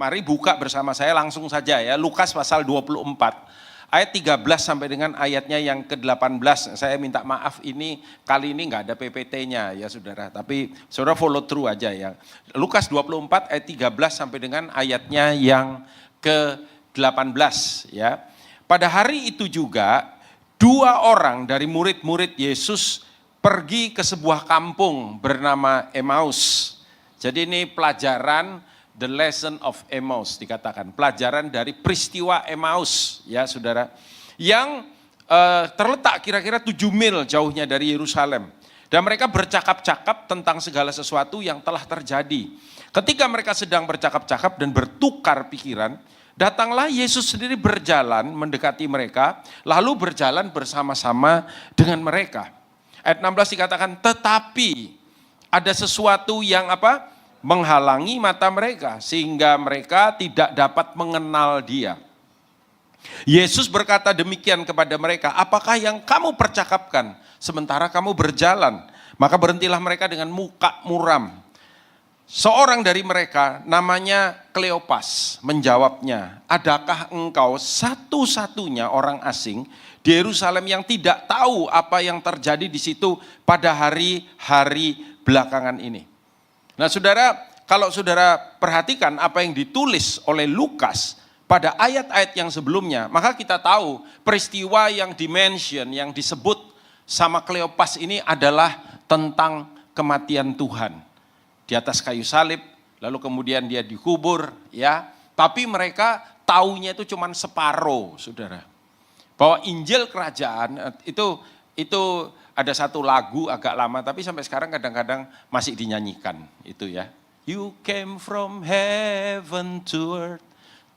Mari buka bersama saya langsung saja ya, Lukas pasal 24. Ayat 13 sampai dengan ayatnya yang ke-18. Saya minta maaf ini kali ini nggak ada PPT-nya ya saudara. Tapi saudara follow through aja ya. Lukas 24 ayat 13 sampai dengan ayatnya yang ke-18 ya. Pada hari itu juga 2 orang dari murid-murid Yesus pergi ke sebuah kampung bernama Emmaus. Jadi ini pelajaran the lesson of Emmaus dikatakan. Pelajaran dari peristiwa Emmaus ya saudara. Yang terletak kira-kira 7 mil jauhnya dari Yerusalem. Dan mereka bercakap-cakap tentang segala sesuatu yang telah terjadi. Ketika mereka sedang bercakap-cakap dan bertukar pikiran, datanglah Yesus sendiri berjalan mendekati mereka, lalu berjalan bersama-sama dengan mereka. Ayat 16 dikatakan, tetapi ada sesuatu yang menghalangi mata mereka, sehingga mereka tidak dapat mengenal dia. Yesus berkata demikian kepada mereka, apakah yang kamu percakapkan sementara kamu berjalan? Maka berhentilah mereka dengan muka muram. Seorang dari mereka namanya Kleopas menjawabnya, adakah engkau satu-satunya orang asing di Yerusalem yang tidak tahu apa yang terjadi di situ pada hari-hari belakangan ini? Nah saudara, kalau saudara perhatikan apa yang ditulis oleh Lukas pada ayat-ayat yang sebelumnya, maka kita tahu peristiwa yang dimention, yang disebut sama Kleopas ini adalah tentang kematian Tuhan. Di atas kayu salib, lalu kemudian dia dikubur, ya. Tapi mereka taunya itu cuma separuh, saudara. Bahwa Injil Kerajaan itu ada satu lagu agak lama, tapi sampai sekarang kadang-kadang masih dinyanyikan, itu ya. You came from heaven to earth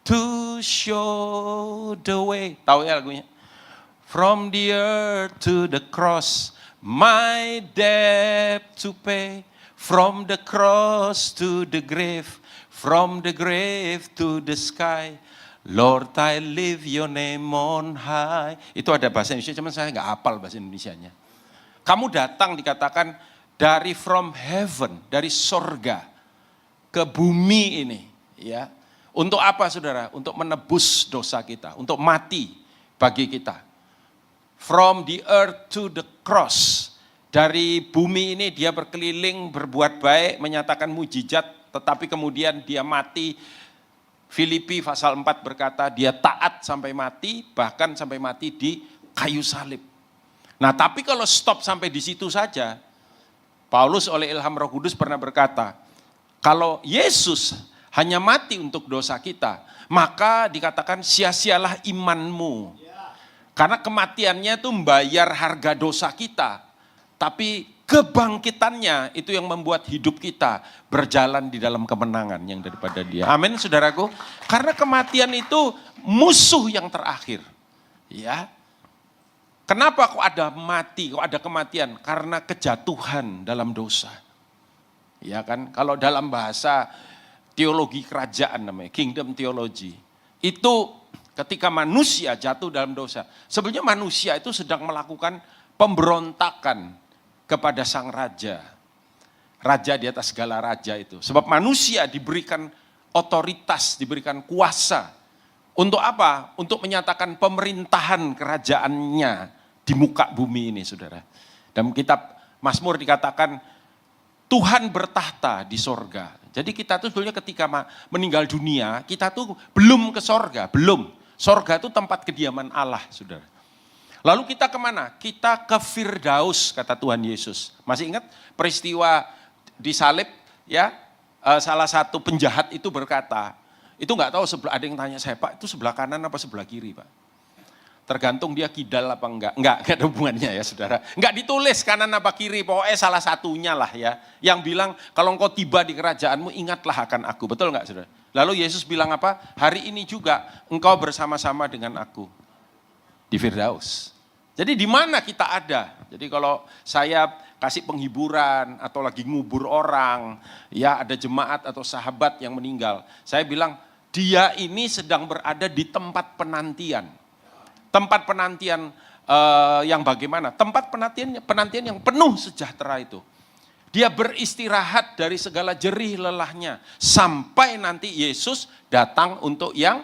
to show the way. Tahu ya lagunya? From the earth to the cross, my debt to pay. From the cross to the grave, from the grave to the sky, Lord I live your name on high. Itu ada bahasa Indonesia, cuman saya nggak hafal bahasa Indonesianya. Kamu datang dikatakan dari from heaven, dari sorga ke bumi ini, ya. Untuk apa saudara? Untuk menebus dosa kita, untuk mati bagi kita. From the earth to the cross. Dari bumi ini dia berkeliling, berbuat baik, menyatakan mujizat, tetapi kemudian dia mati. Filipi pasal 4 berkata dia taat sampai mati, bahkan sampai mati di kayu salib. Nah tapi kalau stop sampai di situ saja, Paulus oleh ilham Roh Kudus pernah berkata, kalau Yesus hanya mati untuk dosa kita, maka dikatakan sia-sialah imanmu. Karena kematiannya itu membayar harga dosa kita. Tapi kebangkitannya itu yang membuat hidup kita berjalan di dalam kemenangan yang daripada dia. Amin saudaraku. Karena kematian itu musuh yang terakhir. Ya. Kenapa kok ada mati, kok ada kematian? Karena kejatuhan dalam dosa. Ya kan, kalau dalam bahasa teologi kerajaan namanya, kingdom theology. Itu ketika manusia jatuh dalam dosa. Sebenarnya manusia itu sedang melakukan pemberontakan kepada sang raja. Raja di atas segala raja itu. Sebab manusia diberikan otoritas, diberikan kuasa. Untuk apa? Untuk menyatakan pemerintahan kerajaannya di muka bumi ini saudara. Dalam kitab Mazmur dikatakan Tuhan bertahta di sorga. Jadi kita tuh sebenarnya ketika meninggal dunia, kita tuh belum ke sorga, belum. Sorga itu tempat kediaman Allah saudara. Lalu kita kemana? Kita ke Firdaus, kata Tuhan Yesus. Masih ingat peristiwa di salib? Ya, salah satu penjahat itu berkata, itu nggak tahu ada yang tanya saya, Pak itu sebelah kanan apa sebelah kiri Pak? Tergantung dia kidal apa enggak ada hubungannya ya saudara. Enggak ditulis kanan apa kiri, pokoknya salah satunya lah ya. Yang bilang kalau engkau tiba di kerajaanmu ingatlah akan aku, betul nggak saudara? Lalu Yesus bilang apa? Hari ini juga engkau bersama-sama dengan aku di Firdaus. Jadi di mana kita ada? Jadi kalau saya kasih penghiburan atau lagi ngubur orang, ya ada jemaat atau sahabat yang meninggal, saya bilang dia ini sedang berada di tempat penantian. Tempat penantian yang bagaimana? Tempat penantian yang penuh sejahtera itu. Dia beristirahat dari segala jerih lelahnya. Sampai nanti Yesus datang untuk yang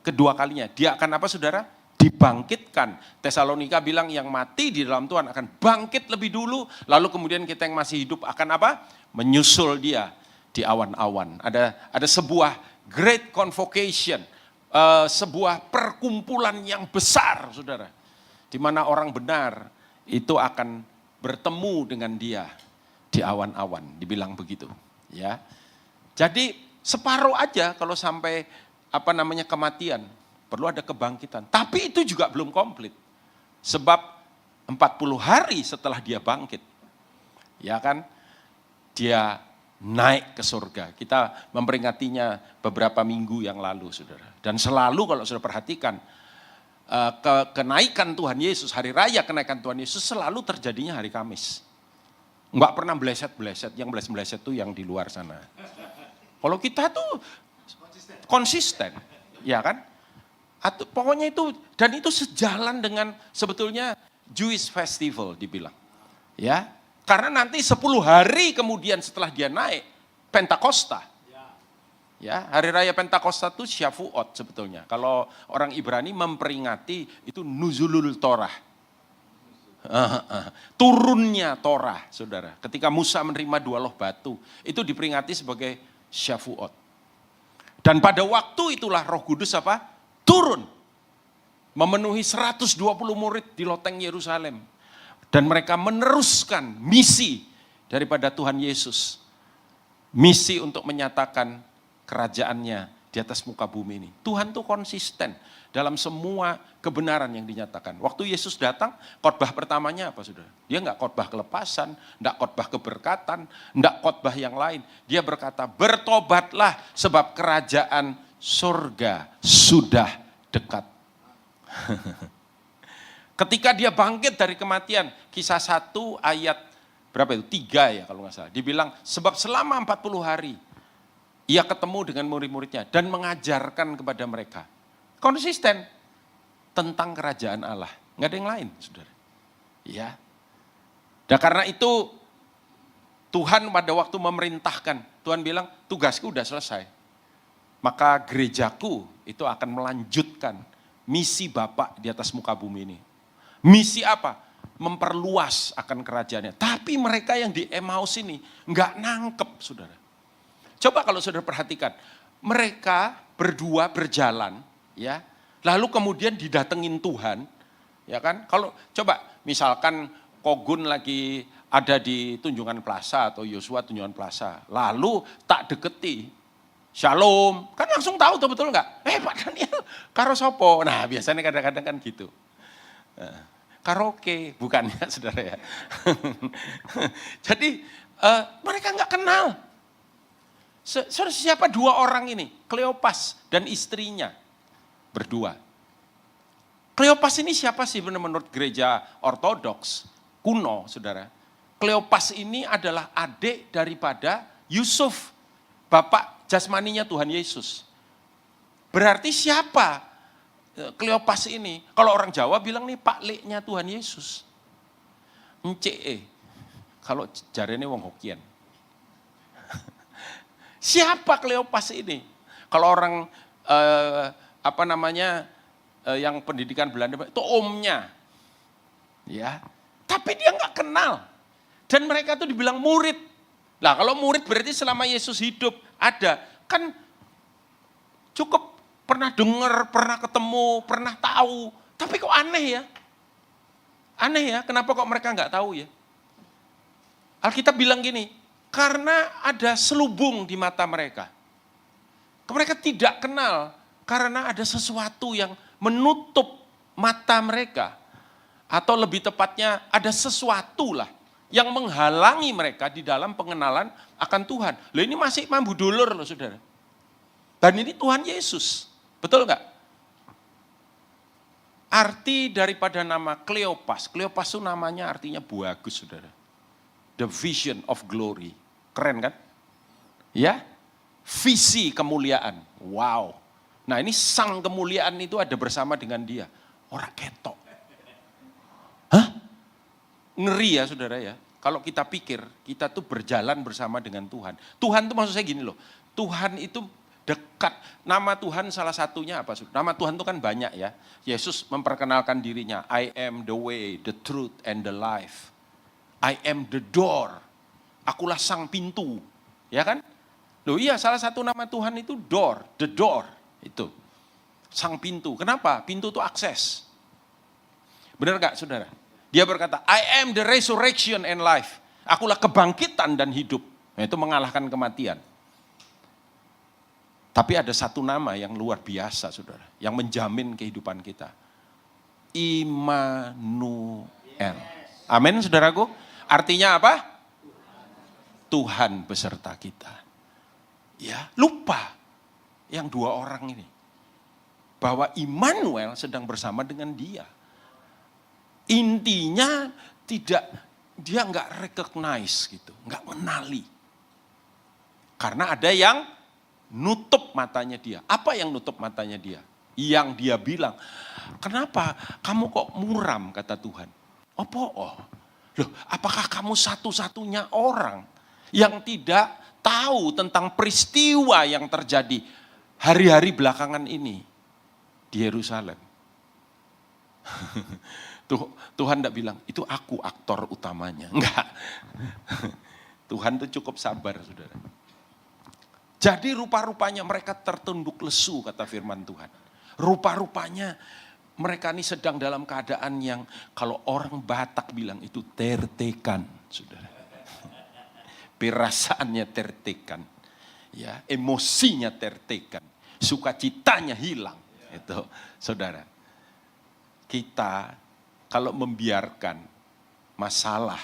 kedua kalinya. Dia akan apa saudara? Dibangkitkan. Tesalonika bilang yang mati di dalam Tuhan akan bangkit lebih dulu. Lalu kemudian kita yang masih hidup akan apa? Menyusul dia di awan-awan. Ada sebuah great convocation. Sebuah perkumpulan yang besar saudara. Di mana orang benar itu akan bertemu dengan dia di awan-awan, dibilang begitu, ya. Jadi separuh aja kalau sampai kematian, perlu ada kebangkitan. Tapi itu juga belum komplit. Sebab 40 hari setelah dia bangkit, ya kan, dia naik ke surga. Kita memperingatinya beberapa minggu yang lalu, saudara. Dan selalu kalau saudara perhatikan, kenaikan Tuhan Yesus, hari raya kenaikan Tuhan Yesus selalu terjadinya hari Kamis. Enggak pernah bleset-bleset, yang bleset-bleset itu yang di luar sana. Kalau kita tuh konsisten, ya kan? Pokoknya itu, dan itu sejalan dengan sebetulnya Jewish Festival dibilang. Ya, karena nanti 10 hari kemudian setelah dia naik, Pentakosta. Ya, hari raya Pentakosta itu Syavuot sebetulnya. Kalau orang Ibrani memperingati itu Nuzulul Torah. Turunnya Torah, saudara. Ketika Musa menerima 2 loh batu, itu diperingati sebagai Syavuot. Dan pada waktu itulah Roh Kudus apa? Turun. Memenuhi 120 murid di loteng Yerusalem. Dan mereka meneruskan misi daripada Tuhan Yesus. Misi untuk menyatakan kerajaannya di atas muka bumi ini. Tuhan tuh konsisten dalam semua kebenaran yang dinyatakan. Waktu Yesus datang, khotbah pertamanya apa saudara? Dia enggak khotbah kelepasan, enggak khotbah keberkatan, enggak khotbah yang lain. Dia berkata, bertobatlah sebab kerajaan surga sudah dekat. Ketika dia bangkit dari kematian, Kisah 1 ayat berapa itu? 3 ya kalau nggak salah. Dibilang, sebab selama 40 hari, ia ketemu dengan murid-muridnya dan mengajarkan kepada mereka. Konsisten tentang kerajaan Allah. Nggak ada yang lain, saudara. Ya. Dan karena itu, Tuhan pada waktu memerintahkan, Tuhan bilang, tugasku udah selesai. Maka gerejaku itu akan melanjutkan misi Bapa di atas muka bumi ini. Misi apa? Memperluas akan kerajaannya. Tapi mereka yang di Emmaus ini nggak nangkep, saudara. Coba kalau saudara perhatikan, mereka berdua berjalan, ya, lalu kemudian didatengin Tuhan, ya kan? Kalau coba misalkan Kogun lagi ada di Tunjungan Plaza atau Yosua Tunjungan Plaza, lalu tak deketi, Shalom, kan langsung tahu tuh betul nggak? Pak Daniel, karo sopo. Nah biasanya kadang-kadang kan gitu. Karaoke, bukannya saudara ya. Jadi mereka nggak kenal. Siapa 2 orang ini? Kleopas dan istrinya berdua. Kleopas ini siapa sih menurut gereja ortodoks kuno, saudara? Kleopas ini adalah adik daripada Yusuf, bapak jasmaninya Tuhan Yesus. Berarti siapa Kleopas ini? Kalau orang Jawa bilang nih Pak Leknya Tuhan Yesus. Ence, kalau jarene wong Hokkien. Siapa Kleopas ini? Kalau orang yang pendidikan Belanda itu omnya, ya. Tapi dia nggak kenal. Dan mereka tuh dibilang murid. Nah kalau murid berarti selama Yesus hidup ada, kan cukup pernah dengar, pernah ketemu, pernah tahu. Tapi kok aneh ya? Aneh ya, kenapa kok mereka nggak tahu ya? Alkitab bilang gini, karena ada selubung di mata mereka. Mereka tidak kenal karena ada sesuatu yang menutup mata mereka. Atau lebih tepatnya ada sesuatu lah yang menghalangi mereka di dalam pengenalan akan Tuhan. Loh ini masih mambu dulur loh saudara. Dan ini Tuhan Yesus. Betul nggak? Arti daripada nama Kleopas. Kleopas itu namanya artinya bagus saudara. The vision of glory. Keren kan? Ya, visi kemuliaan. Wow. Nah ini sang kemuliaan itu ada bersama dengan dia. Orang ketok. Hah? Ngeri ya saudara ya. Kalau kita pikir, kita tuh berjalan bersama dengan Tuhan. Tuhan tuh maksud saya gini loh, Tuhan itu dekat. Nama Tuhan salah satunya apa? Nama Tuhan itu kan banyak ya. Yesus memperkenalkan dirinya, I am the way, the truth, and the life. I am the door. Akulah sang pintu. Ya kan? Loh iya, salah satu nama Tuhan itu door, the door. Itu. Sang pintu. Kenapa? Pintu itu akses. Benar gak saudara? Dia berkata, I am the resurrection and life. Akulah kebangkitan dan hidup. Nah, itu mengalahkan kematian. Tapi ada satu nama yang luar biasa saudara. Yang menjamin kehidupan kita. Immanuel. Amin saudaraku. Artinya apa? Tuhan beserta kita. Ya, lupa yang dua orang ini. Bahwa Immanuel sedang bersama dengan dia. Intinya dia nggak recognize gitu, nggak mengenali. Karena ada yang nutup matanya dia. Apa yang nutup matanya dia? Yang dia bilang, kenapa kamu kok muram, kata Tuhan. Loh, apakah kamu satu-satunya orang yang tidak tahu tentang peristiwa yang terjadi hari-hari belakangan ini di Yerusalem? Tuhan tidak bilang, itu aku aktor utamanya. Enggak. Tuhan itu cukup sabar, saudara. Jadi rupa-rupanya mereka tertunduk lesu, kata firman Tuhan. Rupa-rupanya mereka ini sedang dalam keadaan yang kalau orang Batak bilang itu tertekan, saudara. Perasaannya tertekan. Ya, emosinya tertekan. Sukacitanya hilang. Itu, saudara. Kita kalau membiarkan masalah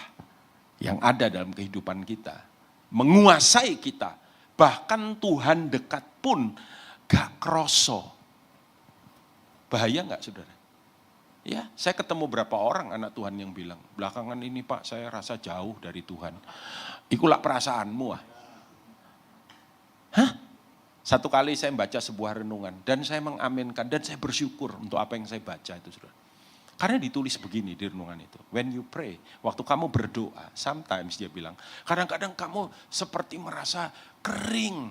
yang ada dalam kehidupan kita, menguasai kita, bahkan Tuhan dekat pun gak kroso. Bahaya gak saudara? Ya, saya ketemu berapa orang anak Tuhan yang bilang, belakangan ini Pak saya rasa jauh dari Tuhan. Ikulah perasaanmu ah. Hah? Satu kali saya membaca sebuah renungan dan saya mengaminkan dan saya bersyukur untuk apa yang saya baca itu saudara. Karena ditulis begini di renungan itu. When you pray, waktu kamu berdoa, sometimes dia bilang, kadang-kadang kamu seperti merasa kering.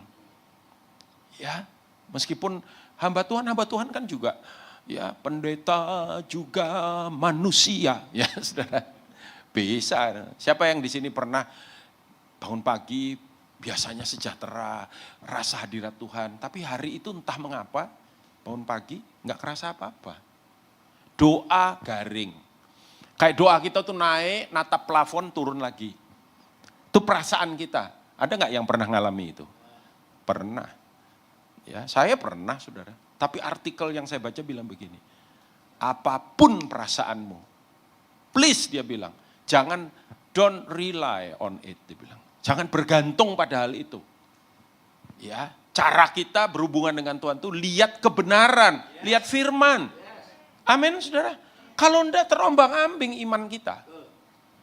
Ya, meskipun hamba Tuhan kan juga ya pendeta juga manusia, ya saudara. Bisa. Siapa yang di sini pernah bangun pagi biasanya sejahtera, rasa hadirat Tuhan, tapi hari itu entah mengapa bangun pagi nggak kerasa apa-apa. Doa garing. Kayak doa kita tuh naik, natap plafon, turun lagi. Itu perasaan kita. Ada nggak yang pernah ngalami itu? Pernah. Ya, saya pernah saudara. Tapi artikel yang saya baca bilang begini. Apapun perasaanmu. Please dia bilang. Jangan, don't rely on it. Dia bilang. Jangan bergantung pada hal itu. Ya, cara kita berhubungan dengan Tuhan tuh lihat kebenaran. Lihat firman. Amin saudara. Kalau enggak terombang ambing iman kita.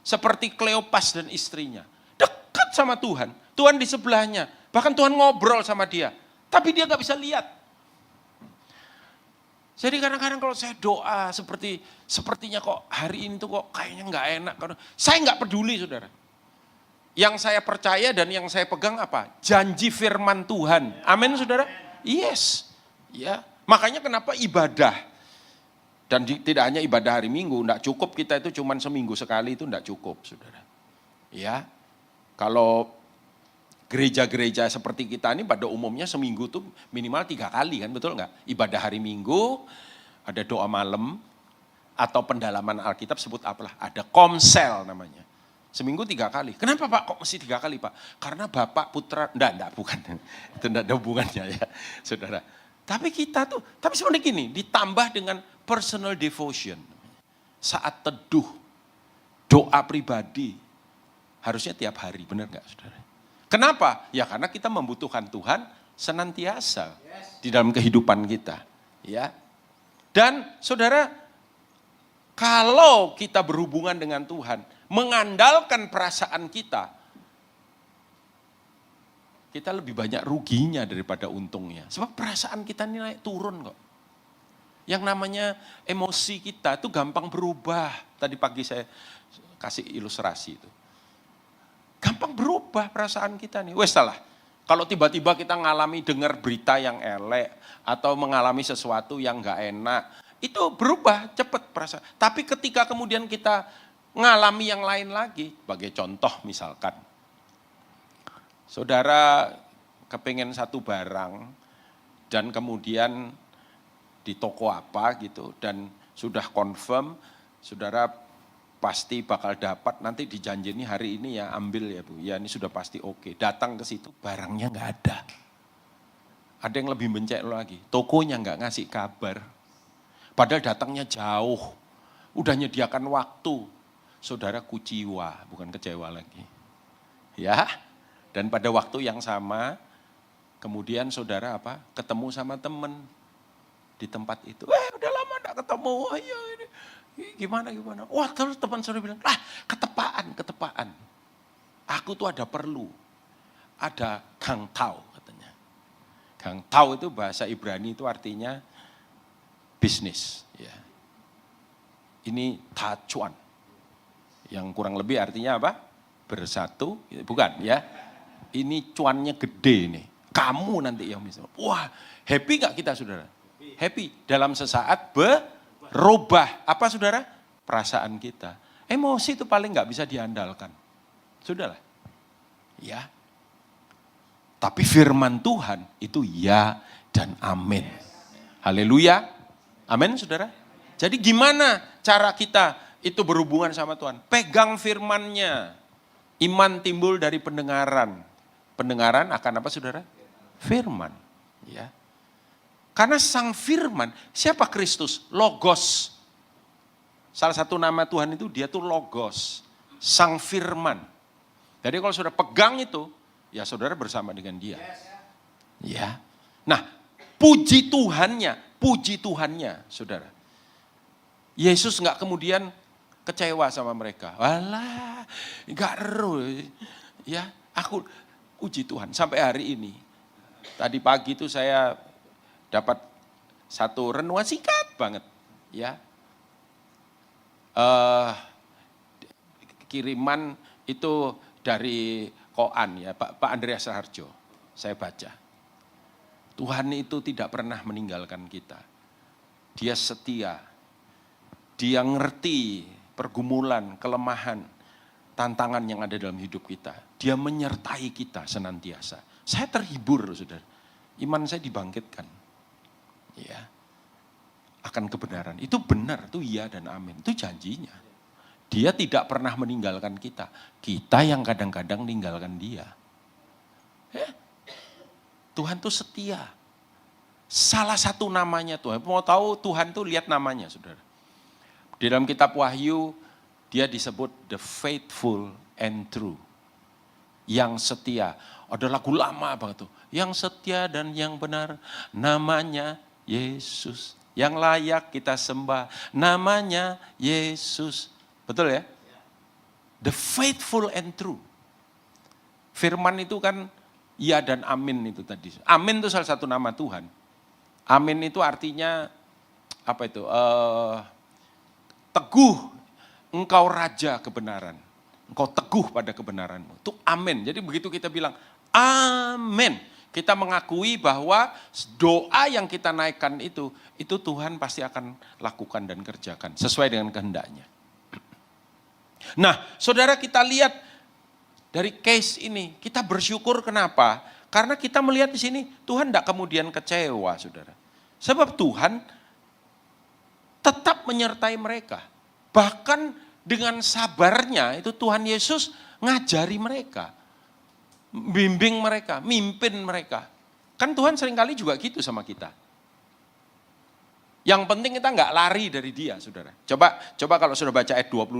Seperti Kleopas dan istrinya. Dekat sama Tuhan. Tuhan di sebelahnya. Bahkan Tuhan ngobrol sama dia. Tapi dia gak bisa lihat. Jadi kadang-kadang kalau saya doa sepertinya kok hari ini tuh kok kayaknya gak enak. Saya gak peduli saudara. Yang saya percaya dan yang saya pegang apa? Janji firman Tuhan. Amin saudara. Yes. Ya. Makanya kenapa ibadah. Dan tidak hanya ibadah hari Minggu, enggak cukup kita itu cuma seminggu sekali itu enggak cukup, saudara. Ya, kalau gereja-gereja seperti kita ini pada umumnya seminggu tuh minimal 3 kali kan, betul enggak? Ibadah hari Minggu, ada doa malam, atau pendalaman Alkitab sebut apalah, ada komsel namanya. Seminggu 3 kali. Kenapa Pak kok mesti 3 kali Pak? Karena Bapak Putra, enggak bukan, itu enggak ada hubungannya ya, saudara. Tapi kita tuh, tapi sebenarnya gini, ditambah dengan personal devotion. Saat teduh, doa pribadi, harusnya tiap hari, benar gak saudara? Kenapa? Ya karena kita membutuhkan Tuhan senantiasa di dalam kehidupan kita. Ya. Dan saudara, kalau kita berhubungan dengan Tuhan, mengandalkan perasaan kita lebih banyak ruginya daripada untungnya. Sebab perasaan kita ini naik turun kok. Yang namanya emosi kita itu gampang berubah. Tadi pagi saya kasih ilustrasi itu. Gampang berubah perasaan kita nih. Wes salah. Kalau tiba-tiba kita ngalami dengar berita yang elek atau mengalami sesuatu yang enggak enak, itu berubah cepat perasaan. Tapi ketika kemudian kita ngalami yang lain lagi, sebagai contoh misalkan, saudara kepengen satu barang dan kemudian di toko apa gitu dan sudah confirm, saudara pasti bakal dapat, nanti dijanjini hari ini ya ambil ya Bu, ya ini sudah pasti oke. Datang ke situ barangnya nggak ada. Ada yang lebih bencek lagi, tokonya nggak ngasih kabar. Padahal datangnya jauh, udah nyediakan waktu. Saudara kuciwa, bukan kecewa lagi. Ya, dan pada waktu yang sama, kemudian saudara apa? Ketemu sama temen di tempat itu. Udah lama nggak ketemu, ayo ini. Gimana. Wah terus teman saudara bilang, ketepaan. Aku tuh ada perlu. Ada gangtau katanya. Gangtau itu bahasa Ibrani itu artinya bisnis. Ya. Ini tacuan. Yang kurang lebih artinya apa? Bersatu, bukan ya. Ini cuannya gede nih. Kamu nanti yang misalnya. Wah happy gak kita saudara? Happy. Dalam sesaat berubah. Apa saudara? Perasaan kita. Emosi itu paling gak bisa diandalkan. Sudahlah. Ya. Tapi firman Tuhan itu ya dan amin. Haleluya. Amin saudara. Jadi gimana cara kita itu berhubungan sama Tuhan? Pegang firman-Nya. Iman timbul dari pendengaran. Pendengaran akan apa saudara? Firman. Ya. Karena sang firman, siapa Kristus? Logos. Salah satu nama Tuhan itu dia tuh Logos. Sang firman. Jadi kalau saudara pegang itu, ya saudara bersama dengan dia. Ya. Nah, puji Tuhannya saudara. Yesus gak kemudian kecewa sama mereka. Walah, gak eru. Ya, aku puji Tuhan sampai hari ini. Tadi pagi itu saya dapat satu renungan singkat banget, ya. Kiriman itu dari Koan ya, Pak Andreas Raharjo. Saya baca. Tuhan itu tidak pernah meninggalkan kita. Dia setia. Dia ngerti pergumulan, kelemahan, tantangan yang ada dalam hidup kita. Dia menyertai kita senantiasa. Saya terhibur, saudara. Iman saya dibangkitkan. Ya, akan kebenaran. Itu benar, itu iya dan amin. Itu janjinya. Dia tidak pernah meninggalkan kita. Kita yang kadang-kadang meninggalkan dia. Tuhan itu setia. Salah satu namanya Tuhan. Mau tahu Tuhan itu lihat namanya, saudara. Di dalam kitab Wahyu, dia disebut the faithful and true. Yang setia. Ada lagu lama banget tuh. Yang setia dan yang benar, namanya Yesus. Yang layak kita sembah, namanya Yesus. Betul ya? The faithful and true. Firman itu kan ya dan amin itu tadi. Amin itu salah satu nama Tuhan. Amin itu artinya apa itu? Teguh, engkau raja kebenaran. Engkau teguh pada kebenaranmu. Itu amin. Jadi begitu kita bilang amin. Kita mengakui bahwa doa yang kita naikkan itu Tuhan pasti akan lakukan dan kerjakan sesuai dengan kehendaknya. Nah, saudara kita lihat dari case ini, kita bersyukur kenapa? Karena kita melihat di sini Tuhan tidak kemudian kecewa, saudara. Sebab Tuhan tetap menyertai mereka. Bahkan dengan sabarnya itu Tuhan Yesus ngajari mereka. Bimbing mereka, mimpin mereka. Kan Tuhan seringkali juga gitu sama kita. Yang penting kita nggak lari dari dia, saudara. Coba kalau sudah baca ayat 25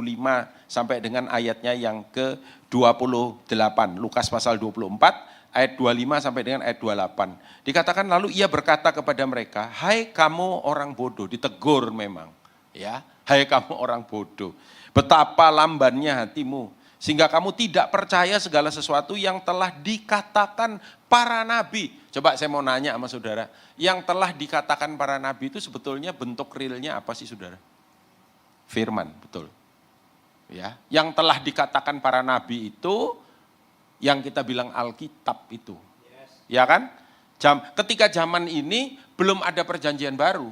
sampai dengan ayatnya yang ke-28. Lukas pasal 24, ayat 25 sampai dengan ayat 28. Dikatakan lalu ia berkata kepada mereka, hai kamu orang bodoh, ditegur memang. Ya, hai kamu orang bodoh, betapa lambannya hatimu. Sehingga kamu tidak percaya segala sesuatu yang telah dikatakan para nabi. Coba saya mau nanya sama saudara, yang telah dikatakan para nabi itu sebetulnya bentuk realnya apa sih saudara? Firman, betul. Ya, yang telah dikatakan para nabi itu yang kita bilang Alkitab itu. Ya kan? Ketika zaman ini belum ada perjanjian baru.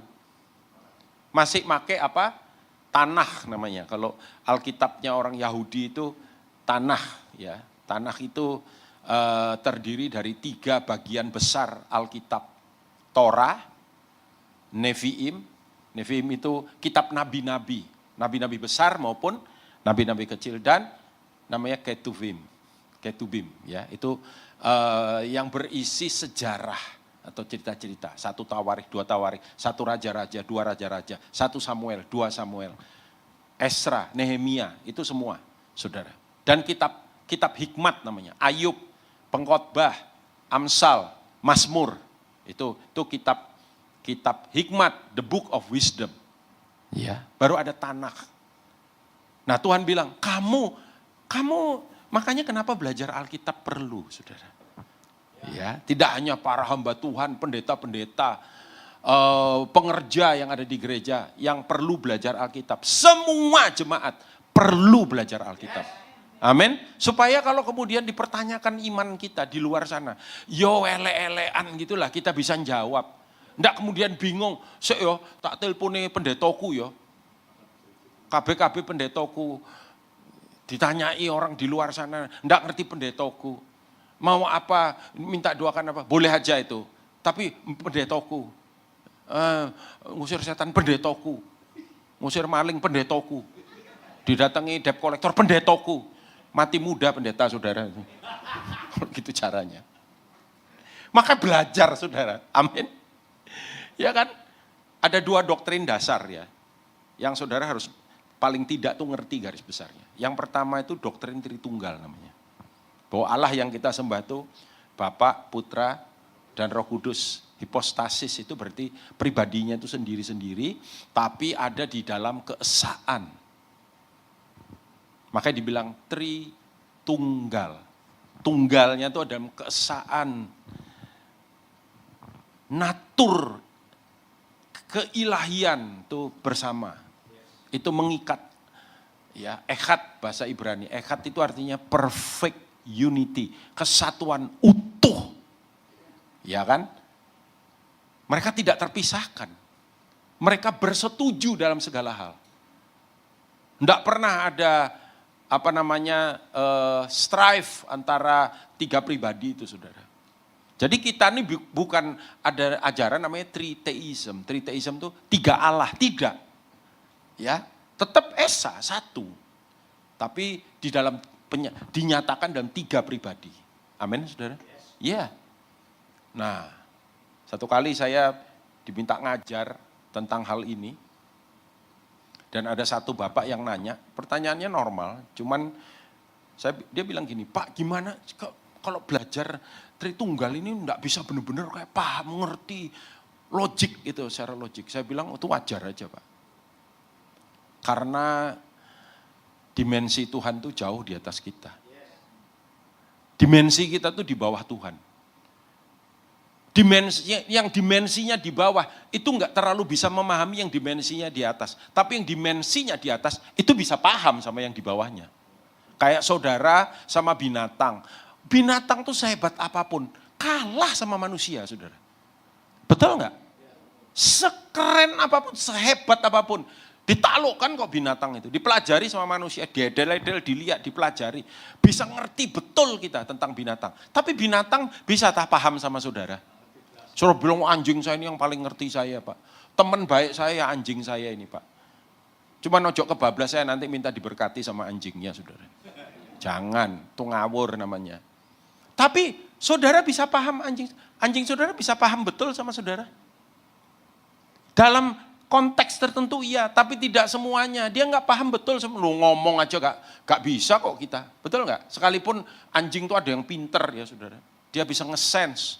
Masih pakai apa? Tanah namanya. Kalau Alkitabnya orang Yahudi itu tanah, ya. Tanah itu terdiri dari 3 bagian besar Alkitab. Torah, Nevi'im. Nevi'im itu kitab nabi-nabi. Nabi-nabi besar maupun nabi-nabi kecil, dan namanya Ketubim, ya. Itu yang berisi sejarah atau cerita-cerita. 1 Tawarikh, 2 Tawarikh, 1 Raja-Raja, 2 Raja-Raja, 1 Samuel, 2 Samuel, Esra, Nehemia, itu semua, saudara. Dan kitab hikmat namanya, Ayub, Pengkhotbah, Amsal, Mazmur, itu kitab hikmat, the book of wisdom. Ya, baru ada Tanakh. Nah, Tuhan bilang, kamu makanya kenapa belajar Alkitab perlu, saudara. Ya, tidak hanya para hamba Tuhan, pendeta-pendeta, pengerja yang ada di gereja yang perlu belajar Alkitab. Semua jemaat perlu belajar Alkitab. Amin. Supaya kalau kemudian dipertanyakan iman kita di luar sana, yo ele-elean gitulah, kita bisa jawab. Nggak kemudian bingung, yo tak teleponi pendetoku yo. KB pendetoku. Ditanyai orang di luar sana, enggak ngerti pendetoku. Mau apa, minta doakan apa, boleh aja itu. Tapi pendetoku, ngusir setan pendetoku, ngusir maling pendetoku. Didatangi debt collector pendetoku. Mati muda pendeta, saudara. Gitu caranya. Maka belajar, saudara. Amin. Ya kan? Ada 2 doktrin dasar ya, yang saudara harus paling tidak tuh ngerti garis besarnya. Yang pertama itu doktrin Tritunggal namanya. Bahwa Allah yang kita sembah itu Bapa, Putra, dan Roh Kudus. Hipostasis itu berarti pribadinya itu sendiri-sendiri, tapi ada di dalam keesaan. Makanya dibilang Tritunggal. Tunggalnya itu ada dalam keesaan. Natur, keilahian itu bersama. Itu mengikat, ya, echad bahasa Ibrani. Echad itu artinya perfect unity, kesatuan utuh, ya kan? Mereka tidak terpisahkan, mereka bersetuju dalam segala hal. Tidak pernah ada strife antara 3 pribadi itu, saudara. Jadi kita ini bukan ada ajaran namanya Triteism. Triteism itu 3 Allah, tidak. Ya, tetap Esa 1. Tapi dinyatakan dalam 3 pribadi. Amin, saudara? Iya. Nah, satu kali saya diminta ngajar tentang hal ini. Dan ada satu bapak yang nanya, pertanyaannya normal, cuman dia bilang gini, Pak gimana kalau belajar Tritunggal ini enggak bisa benar-benar kayak paham, mengerti, logik itu, secara logik. Saya bilang itu wajar aja, Pak. Karena dimensi Tuhan itu jauh di atas kita. Dimensi kita tuh di bawah Tuhan. Yang dimensinya di bawah itu enggak terlalu bisa memahami yang dimensinya di atas. Tapi yang dimensinya di atas itu bisa paham sama yang di bawahnya. Kayak saudara sama binatang. Binatang tuh sehebat apapun, kalah sama manusia, saudara. Betul enggak? Sekeren apapun, sehebat apapun. Ditaklukkan kok binatang itu, dipelajari sama manusia, diedel-edel, dilihat, dipelajari. Bisa ngerti betul kita tentang binatang. Tapi binatang bisa tak paham sama saudara? Suruh bilang anjing saya ini yang paling ngerti saya, Pak. Teman baik saya anjing saya ini, Pak. Cuma nojok kebablas saya nanti minta diberkati sama anjingnya, saudara. Jangan, itu ngawur namanya. Tapi saudara bisa paham anjing saudara bisa paham betul sama saudara. Dalam konteks tertentu iya, tapi tidak semuanya. Dia nggak paham betul, lu ngomong aja nggak bisa kok kita. Betul nggak? Sekalipun anjing itu ada yang pinter ya saudara. Dia bisa nge-sense.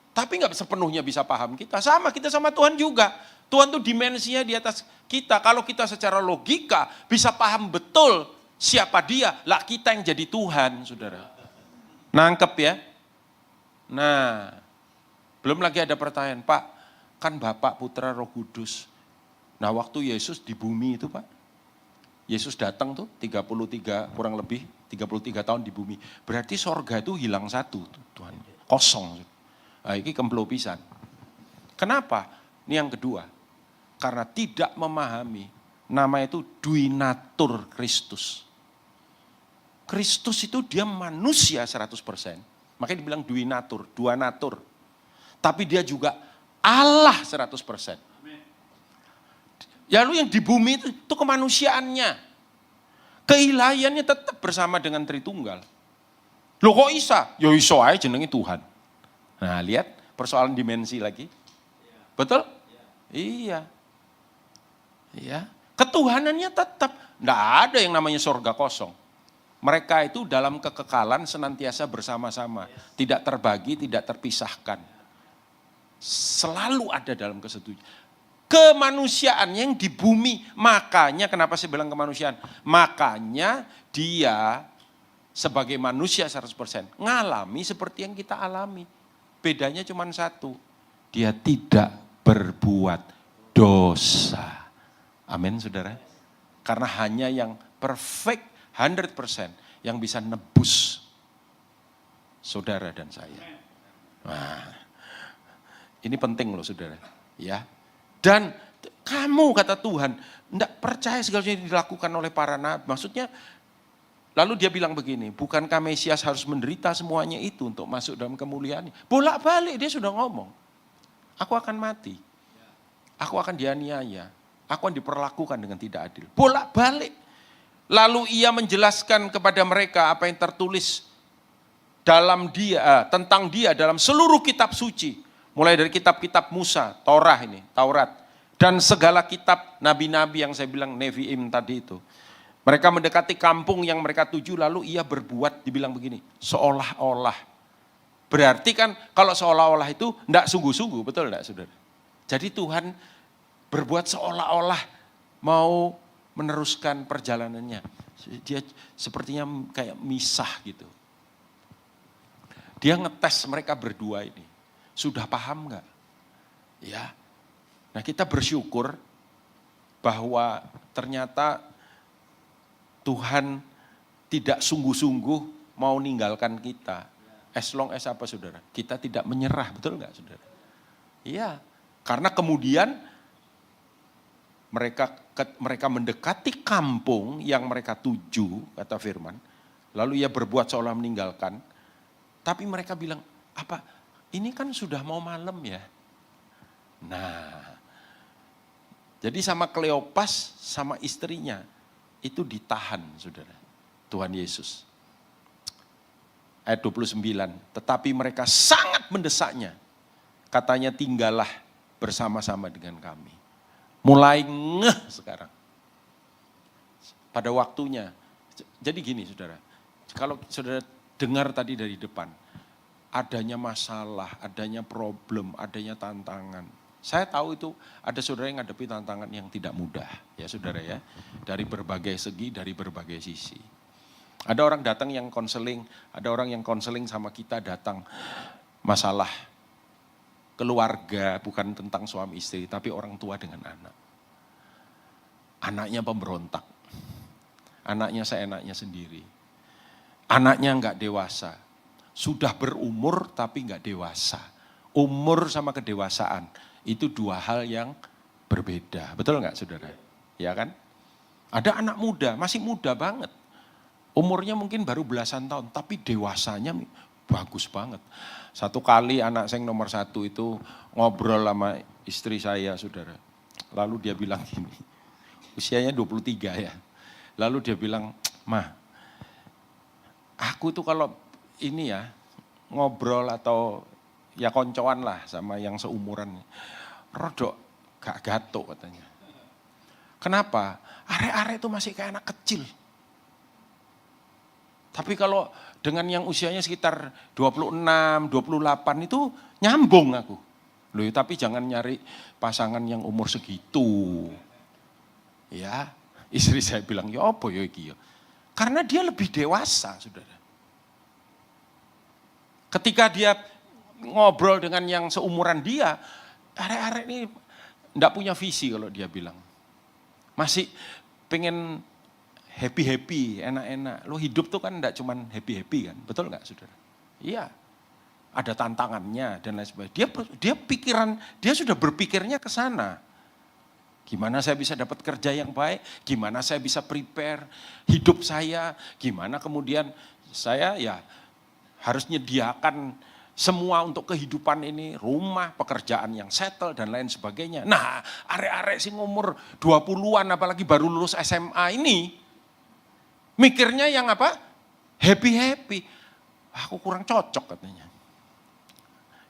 Tapi nggak sepenuhnya bisa paham kita. Sama kita sama Tuhan juga. Tuhan tuh dimensinya di atas kita. Kalau kita secara logika bisa paham betul siapa dia, lah kita yang jadi Tuhan, saudara. Nangkep ya? Nah, belum lagi ada pertanyaan, Pak, kan Bapak, Putra, Roh Kudus. Nah waktu Yesus di bumi itu Pak, Yesus datang tuh 33 kurang lebih, 33 tahun di bumi. Berarti sorga itu hilang satu, Tuhan. Kosong. Nah, ini kemplo pisan. Kenapa? Ini yang kedua. Karena tidak memahami nama itu duinatur Kristus. Kristus itu dia manusia 100%. Makanya dibilang duinatur, dua natur. Tapi dia juga Allah 100%. Ya, lalu yang di bumi itu kemanusiaannya. Keilahiannya tetap bersama dengan Tritunggal. Loh kok Isa? Ya iso aja jenenge Tuhan. Nah lihat persoalan dimensi lagi. Betul? Iya. Iya. Ketuhanannya tetap. Nggak ada yang namanya sorga kosong. Mereka itu dalam kekekalan senantiasa bersama-sama. Tidak terbagi, tidak terpisahkan. Selalu ada dalam kesetujuan. Kemanusiaan yang di bumi, makanya kenapa saya bilang kemanusiaan? Makanya dia sebagai manusia 100% ngalami seperti yang kita alami. Bedanya cuma satu, dia tidak berbuat dosa. Amin saudara. Karena hanya yang perfect 100% yang bisa nebus saudara dan saya. Nah, ini penting loh saudara. Ya. Dan kamu kata Tuhan, tidak percaya segala sesuatu yang dilakukan oleh para nabi. Maksudnya, lalu dia bilang begini, bukankah Mesias harus menderita semuanya itu untuk masuk dalam kemuliaannya? Bolak-balik dia sudah ngomong, aku akan mati, aku akan dianiaya, aku akan diperlakukan dengan tidak adil. Bolak-balik. Lalu ia menjelaskan kepada mereka apa yang tertulis dalam dia, tentang dia dalam seluruh kitab suci. Mulai dari kitab-kitab Musa, Taurat, dan segala kitab nabi-nabi yang saya bilang Nevi'im tadi itu. Mereka mendekati kampung yang mereka tuju, lalu ia berbuat, dibilang begini, seolah-olah. Berarti kan kalau seolah-olah itu enggak sungguh-sungguh, betul enggak saudara? Jadi Tuhan berbuat seolah-olah mau meneruskan perjalanannya. Dia sepertinya kayak misah gitu. Dia ngetes mereka berdua ini. Sudah paham enggak? Ya. Nah kita bersyukur bahwa ternyata Tuhan tidak sungguh-sungguh mau ninggalkan kita. As long as apa saudara? Kita tidak menyerah, betul enggak saudara? Iya. Karena kemudian mereka mendekati kampung yang mereka tuju, kata firman. Lalu ia berbuat seolah meninggalkan. Tapi mereka bilang, apa? Ini kan sudah mau malam ya. Nah, jadi sama Kleopas sama istrinya itu ditahan saudara. Tuhan Yesus. Ayat 29, tetapi mereka sangat mendesaknya. Katanya tinggallah bersama-sama dengan kami. Mulai ngeh sekarang. Pada waktunya. Jadi gini saudara, kalau saudara dengar tadi dari depan, adanya masalah, adanya problem, adanya tantangan. Saya tahu itu ada saudara yang ngadepi tantangan yang tidak mudah, ya saudara ya. Dari berbagai segi, dari berbagai sisi. Ada orang datang yang konseling, ada orang yang konseling sama kita datang masalah keluarga, bukan tentang suami istri, tapi orang tua dengan anak. Anaknya pemberontak, anaknya seenaknya sendiri, anaknya enggak dewasa. Sudah berumur tapi enggak dewasa. Umur sama kedewasaan itu dua hal yang berbeda. Betul enggak saudara? Ya kan? Ada anak muda, masih muda banget. Umurnya mungkin baru belasan tahun, tapi dewasanya bagus banget. Satu kali anak saya nomor 1 itu ngobrol sama istri saya saudara. Lalu dia bilang gini, usianya 23 ya. Lalu dia bilang, "Mah, aku tuh kalau ini ya ngobrol atau ya koncoan lah sama yang seumuran, rodok gak gatuk katanya. Kenapa? Arek-arek itu masih kayak anak kecil. Tapi kalau dengan yang usianya sekitar 26, 28 itu nyambung aku. Loh, tapi jangan nyari pasangan yang umur segitu. Ya, istri saya bilang, ya apa ya iki ya. Karena dia lebih dewasa, saudara. Ketika dia ngobrol dengan yang seumuran dia, arek-arek ini enggak punya visi kalau dia bilang. Masih pengen happy-happy, enak-enak. Lo hidup tuh kan enggak cuman happy-happy kan, betul enggak saudara? Iya, ada tantangannya dan lain sebagainya. Dia sudah berpikirnya ke sana. Gimana saya bisa dapat kerja yang baik, gimana saya bisa prepare hidup saya, gimana kemudian saya ya harus menyediakan semua untuk kehidupan ini, rumah, pekerjaan yang settle dan lain sebagainya. Nah, arek-arek sing umur 20-an apalagi baru lulus SMA ini, mikirnya yang apa? Happy-happy. Aku kurang cocok katanya.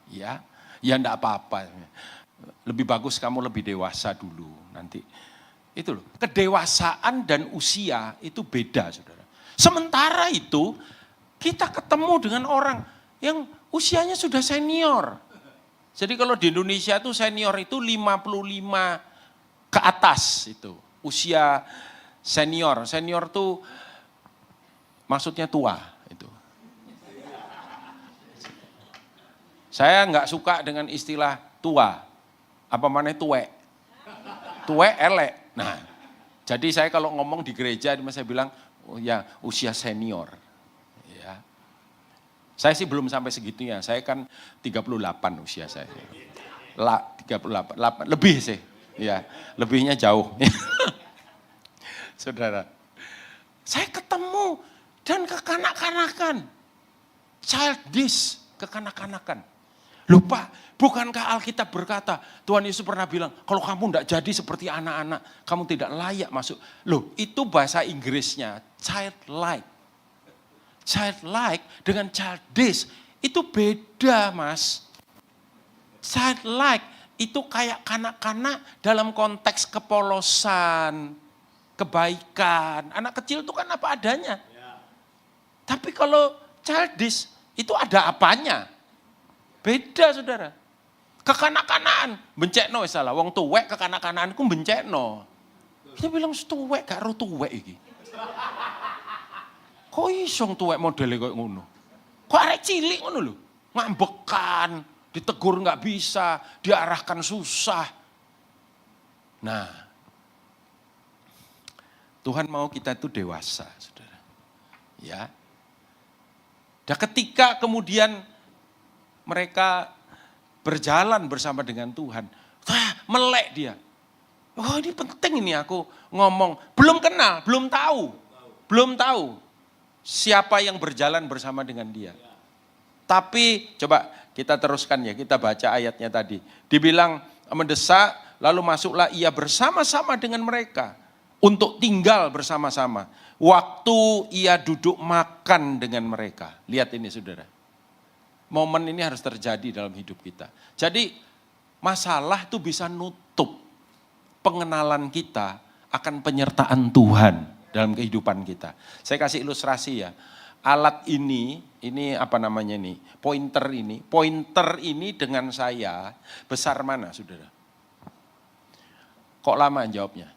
Ya enggak apa-apa. Lebih bagus kamu lebih dewasa dulu nanti. Itu loh, kedewasaan dan usia itu beda saudara. Sementara itu kita ketemu dengan orang yang usianya sudah senior. Jadi kalau di Indonesia itu senior itu 55 ke atas itu. Usia senior. Senior tuh maksudnya tua itu. Saya enggak suka dengan istilah tua. Apa mana tuwek? Tuwek elek. Nah, jadi saya kalau ngomong di gereja, saya bilang, oh ya usia senior. Ya. Saya sih belum sampai segitunya, saya kan 38 usia saya. 38, lebih sih. Ya, lebihnya jauh. Saudara, saya ketemu dan kekanak-kanakan. Childish, kekanak-kanakan. Lupa, bukankah Alkitab berkata, Tuhan Yesus pernah bilang, kalau kamu tidak jadi seperti anak-anak, kamu tidak layak masuk. Loh, itu bahasa Inggrisnya, childlike. Childlike dengan childish, itu beda mas. Childlike, itu kayak kanak-kanak dalam konteks kepolosan, kebaikan. Anak kecil itu kan apa adanya. Tapi kalau childish, itu ada apanya. Beda saudara. Kekanak-kanaan, bencekno salah. Wong tuwek kekanak-kanaanku bencekno. Dia bilang tuwek gak ro tuwek iki. Kok iso tuwek modele koyo ngono? Kok arek cilik ngono lho. Ngambekan, ditegur gak bisa, diarahkan susah. Nah, Tuhan mau kita itu dewasa, saudara. Ya. Dan ketika kemudian mereka berjalan bersama dengan Tuhan. Melek dia. Oh ini penting ini aku ngomong. Belum kenal, belum tahu. Belum tahu siapa yang berjalan bersama dengan dia. Tapi coba kita teruskan ya, kita baca ayatnya tadi. Dibilang mendesak, lalu masuklah ia bersama-sama dengan mereka. Untuk tinggal bersama-sama. Waktu ia duduk makan dengan mereka. Lihat ini saudara. Momen ini harus terjadi dalam hidup kita. Jadi masalah itu bisa nutup pengenalan kita akan penyertaan Tuhan dalam kehidupan kita. Saya kasih ilustrasi ya. Alat ini apa namanya ini? Pointer ini dengan saya besar mana saudara? Kok lama jawabnya?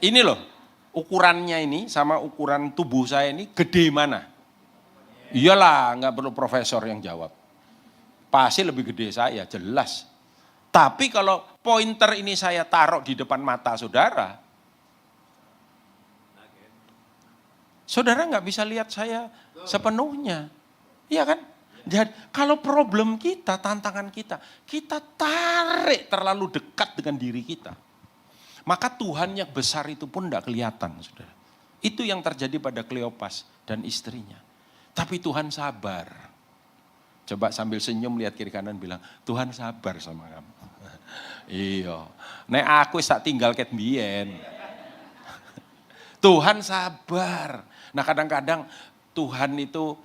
Ini loh, ukurannya ini sama ukuran tubuh saya ini gede mana? Iyalah, nggak perlu profesor yang jawab. Pasti lebih gede saya, jelas. Tapi kalau pointer ini saya taruh di depan mata saudara, saudara nggak bisa lihat saya sepenuhnya. Iya kan? Jadi kalau problem kita, tantangan kita tarik terlalu dekat dengan diri kita. Maka Tuhan yang besar itu pun tidak kelihatan, saudara. Itu yang terjadi pada Kleopas dan istrinya. Tapi Tuhan sabar. Coba sambil senyum lihat kiri kanan bilang, Tuhan sabar sama kamu. Iya. Nek aku tak tinggal ket mbiyen. Tuhan sabar. Nah kadang-kadang Tuhan itu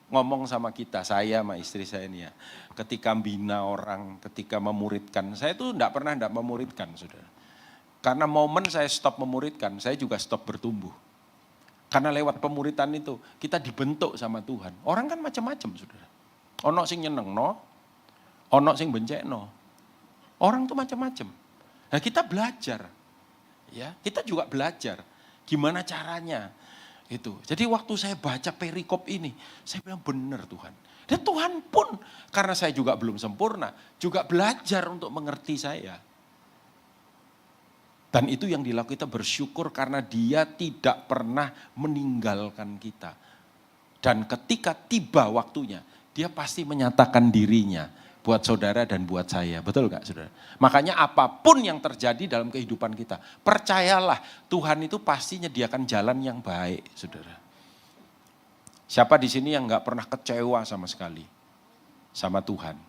ngomong sama kita, saya sama istri saya ini ya. Ketika bina orang, ketika memuridkan. Saya itu enggak pernah memuridkan, saudara. Karena momen saya stop memuridkan, saya juga stop bertumbuh. Karena lewat pemuritan itu, kita dibentuk sama Tuhan. Orang kan macam-macam, saudara. Ono sing nyenengno, ono sing bencekno. Orang tuh macam-macam. Nah kita belajar. Ya, kita juga belajar. Gimana caranya. Itu. Jadi waktu saya baca perikop ini, saya bilang benar Tuhan. Dan Tuhan pun, karena saya juga belum sempurna, juga belajar untuk mengerti saya. Dan itu yang dilakukan, kita bersyukur karena dia tidak pernah meninggalkan kita. Dan ketika tiba waktunya, dia pasti menyatakan dirinya buat saudara dan buat saya. Betul gak saudara? Makanya apapun yang terjadi dalam kehidupan kita, percayalah Tuhan itu pasti menyediakan jalan yang baik, saudara. Siapa di sini yang gak pernah kecewa sama sekali sama Tuhan?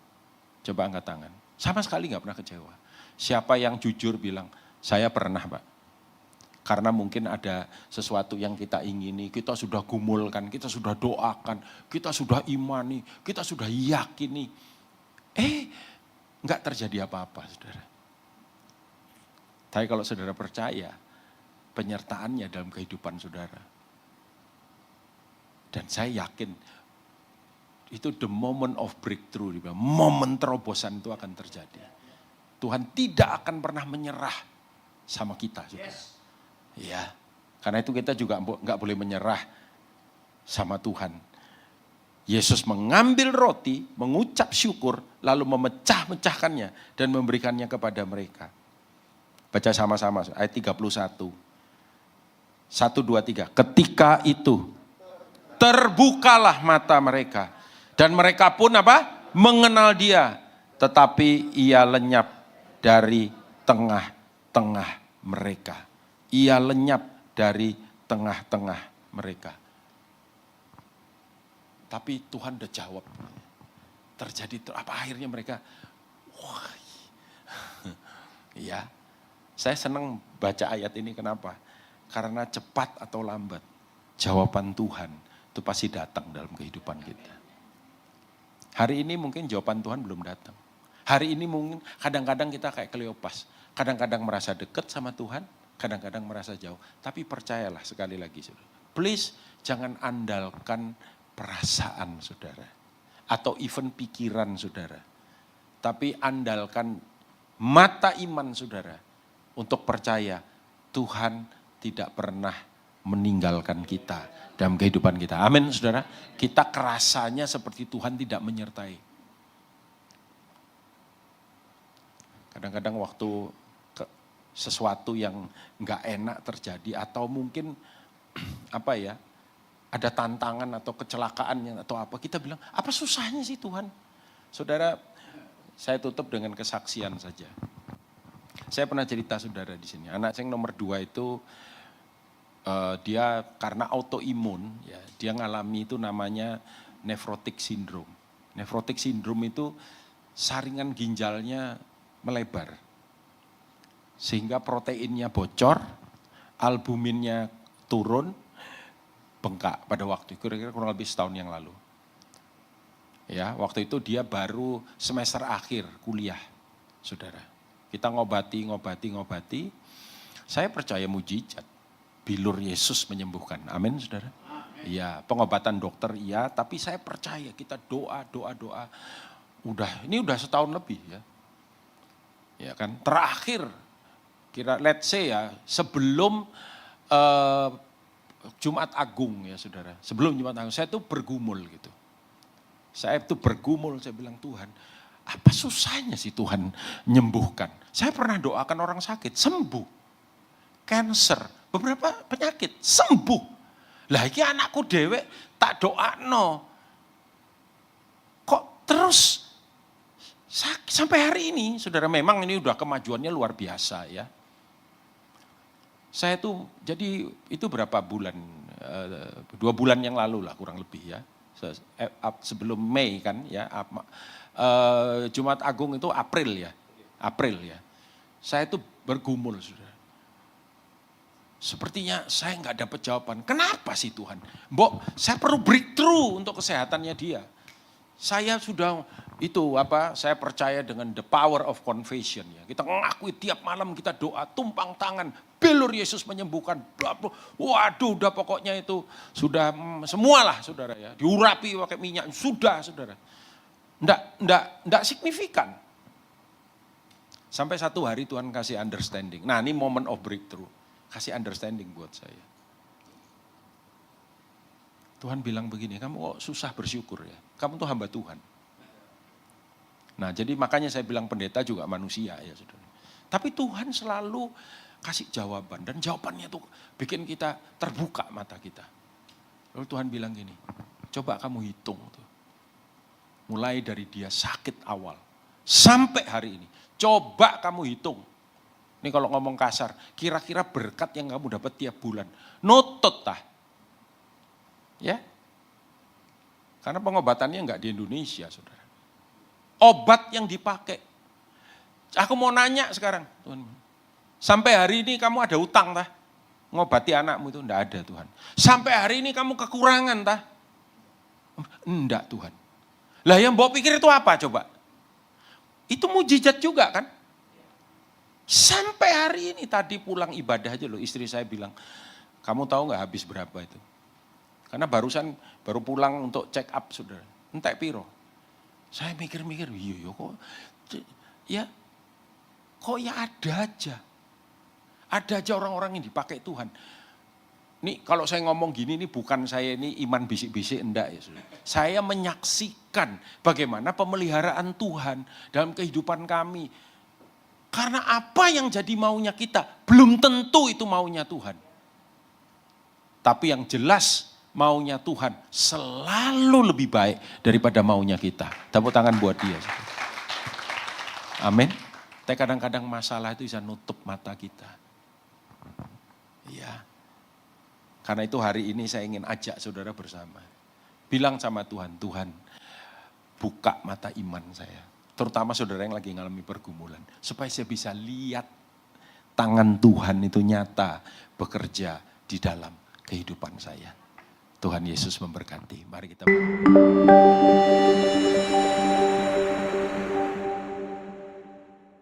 Coba angkat tangan. Sama sekali gak pernah kecewa. Siapa yang jujur bilang, saya pernah Pak. Karena mungkin ada sesuatu yang kita ingini, kita sudah gumulkan, kita sudah doakan, kita sudah imani, kita sudah yakini. Enggak terjadi apa-apa saudara. Tapi kalau saudara percaya, penyertaannya dalam kehidupan saudara. Dan saya yakin, itu the moment of breakthrough, momen terobosan itu akan terjadi. Tuhan tidak akan pernah menyerah sama kita. Yes. Ya, karena itu kita juga nggak boleh menyerah sama Tuhan. Yesus mengambil roti, mengucap syukur, lalu memecah-mecahkannya dan memberikannya kepada mereka. Baca sama-sama ayat 31. 1, 2, 3. Ketika itu terbukalah mata mereka dan mereka pun apa? Mengenal dia, tetapi ia lenyap dari tengah-tengah mereka. Ia lenyap dari tengah-tengah mereka. Tapi Tuhan udah jawab. Terjadi apa akhirnya mereka? Wah. Ya. Saya senang baca ayat ini kenapa? Karena cepat atau lambat jawaban Tuhan itu pasti datang dalam kehidupan kita. Hari ini mungkin jawaban Tuhan belum datang. Hari ini mungkin kadang-kadang kita kayak Kleopas. Kadang-kadang merasa dekat sama Tuhan, kadang-kadang merasa jauh. Tapi percayalah sekali lagi saudara. Please jangan andalkan perasaan saudara. Atau even pikiran saudara. Tapi andalkan mata iman saudara. Untuk percaya Tuhan tidak pernah meninggalkan kita dalam kehidupan kita. Amin saudara. Kita kerasanya seperti Tuhan tidak menyertai. Kadang-kadang waktu sesuatu yang nggak enak terjadi atau mungkin apa ya, ada tantangan atau kecelakaan atau apa, kita bilang apa susahnya sih Tuhan? Saudara, saya tutup dengan kesaksian saja. Saya pernah cerita saudara di sini. Anak saya yang nomor 2 itu dia karena autoimun, ya, dia ngalami itu namanya nephrotic syndrome. Nephrotic syndrome itu saringan ginjalnya melebar. Sehingga proteinnya bocor, albuminnya turun, bengkak pada waktu itu, kira-kira kurang lebih setahun yang lalu. Ya, waktu itu dia baru semester akhir kuliah, saudara. Kita ngobati. Saya percaya mujizat, bilur Yesus menyembuhkan. Amin, saudara. Iya, pengobatan dokter iya, tapi saya percaya kita doa. Ini udah setahun lebih ya. Ya kan, terakhir let's say ya, sebelum Jumat Agung ya saudara. Sebelum Jumat Agung, saya tuh bergumul gitu. Saya bilang Tuhan, apa susahnya sih Tuhan menyembuhkan? Saya pernah doakan orang sakit, sembuh. Cancer, beberapa penyakit, sembuh. Lah iki anakku dewek tak doakno. Kok terus sakit sampai hari ini, saudara, memang ini udah kemajuannya luar biasa ya. Saya tuh, jadi itu berapa bulan, 2 bulan yang lalu lah kurang lebih ya. Sebelum Mei kan ya, Jumat Agung itu April ya. Saya tuh bergumul saudara. Sepertinya saya nggak dapat jawaban. Kenapa sih Tuhan? Saya perlu breakthrough untuk kesehatannya dia. Saya sudah saya percaya dengan the power of confession ya. Kita ngakui tiap malam kita doa, tumpang tangan, bilur Yesus menyembuhkan. Bla bla. Waduh, udah pokoknya itu sudah semualah saudara ya. Diurapi pakai minyak, sudah saudara. Nggak signifikan. Sampai satu hari Tuhan kasih understanding. Nah, ini moment of breakthrough. Kasih understanding buat saya. Tuhan bilang begini, kamu kok susah bersyukur ya? Kamu tuh hamba Tuhan. Nah jadi makanya saya bilang pendeta juga manusia ya saudara. Tapi Tuhan selalu kasih jawaban. Dan jawabannya tuh bikin kita terbuka mata kita. Lalu Tuhan bilang gini, coba kamu hitung tuh. Mulai dari dia sakit awal sampai hari ini. Coba kamu hitung. Ini kalau ngomong kasar, kira-kira berkat yang kamu dapat tiap bulan. Nutut tah. Ya. Karena pengobatannya enggak di Indonesia, saudara. Obat yang dipakai. Aku mau nanya sekarang, Tuhan. Sampai hari ini kamu ada utang tah? Ngobati anakmu itu enggak ada, Tuhan. Sampai hari ini kamu kekurangan tah? Enggak, Tuhan. Lah yang bawa pikir itu apa coba? Itu mujizat juga kan? Sampai hari ini tadi pulang ibadah aja loh, istri saya bilang, kamu tahu nggak habis berapa itu? Karena baru pulang untuk check up saudara, entek piro. Saya mikir-mikir, iya kok ya ada aja. Ada aja orang-orang yang dipakai Tuhan. Nih kalau saya ngomong gini, ini bukan saya ini iman bisik-bisik, enggak ya saudara. Saya menyaksikan bagaimana pemeliharaan Tuhan dalam kehidupan kami. Karena apa yang jadi maunya kita, belum tentu itu maunya Tuhan. Tapi yang jelas maunya Tuhan selalu lebih baik daripada maunya kita. Tepuk tangan buat dia. Amin. Tapi kadang-kadang masalah itu bisa nutup mata kita. Iya. Karena itu hari ini saya ingin ajak saudara bersama. Bilang sama Tuhan, Tuhan buka mata iman saya. Terutama saudara yang lagi ngalami pergumulan. Supaya saya bisa lihat tangan Tuhan itu nyata bekerja di dalam kehidupan saya. Tuhan Yesus memberkati. Mari kita